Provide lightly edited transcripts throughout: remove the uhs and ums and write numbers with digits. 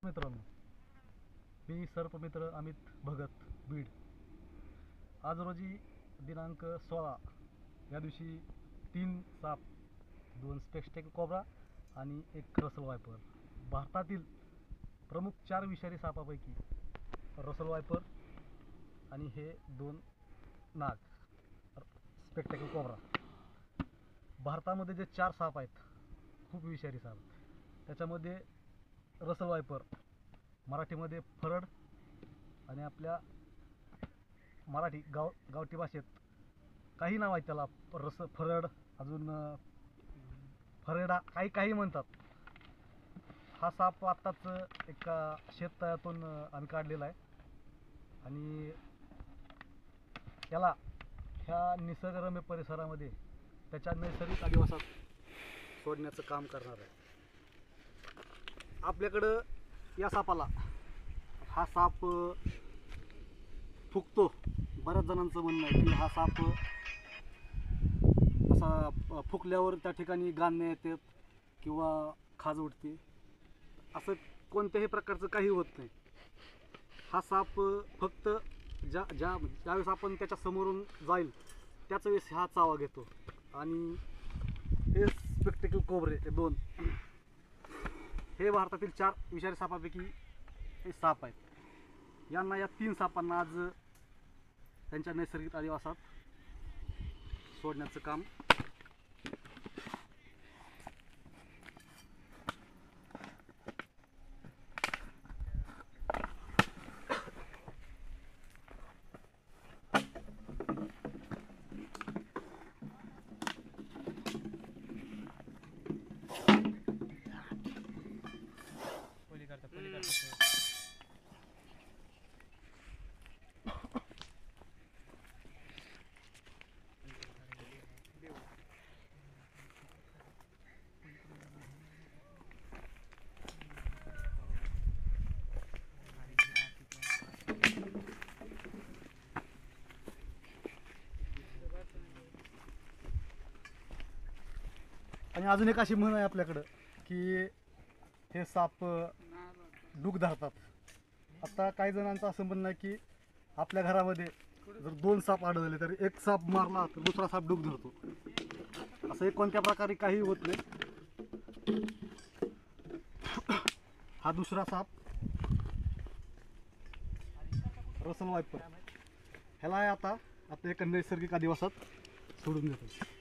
मित्रांनो, मी सर्पमित्र अमित भगत बीड. आज रोजी दिनांक 16 या दिवशी 3 साप, 2 स्पेक्टेकल कोब्रा आणि 1 रसल वायपर, भारतातील प्रमुख 4 विषारी सापापैकी रसल वायपर आणि हे 2 नाग स्पेक्टेकल कोब्रा. भारतामध्ये जे 4 साप आहेत खूप विषारी साप, त्याच्यामध्ये रसल वायपर, मराठीमध्ये फरड, आणि आपल्या मराठी गावठी भाषेत काही नाव आहेत त्याला, फरड, अजून फरेडा, काही म्हणतात. हा साप आत्ताच एका शेततळ्यातून आम्ही काढलेला आहे आणि याला ह्या निसर्गरम्य परिसरामध्ये त्याच्या नैसर्गिक अधिवासात सोडण्याचं काम करणार आहे. आपल्याकडं या सापाला, हा साप फुगतो. बऱ्याच जणांचं म्हणणं आहे की हा साप असा फुकल्यावर त्या ठिकाणी गाणे येतात किंवा खाज उठते. असं कोणत्याही प्रकारचं काही होत नाही. हा साप फक्त ज्यावेळेस आपण त्याच्या समोरून जाईल त्याच वेळेस हा चावा घेतो. आणि हे स्पेक्टेकल कोब्रे हे 2 हे भारतातील 4 विषारी सापापैकी हे साप आहेत. यांना, या 3 सापांना आज त्यांच्या नैसर्गिक अधिवासात सोडण्याचं काम आणि अजून एक अशी म्हण आहे आपल्याकडं की हे साप डूक धरतात. आता काही जणांचं असं म्हणणं आहे की आपल्या घरामध्ये जर 2 साप आढळले तर एक साप मारला तर दुसरा साप डूक धरतो. असं एक कोणत्या प्रकारे काही होत नाही. हा दुसरा साप रसल वायपर, ह्याला आता आपल्या एका नैसर्गिक अधिवासात सोडून देतो.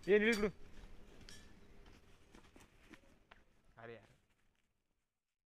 ये निकडू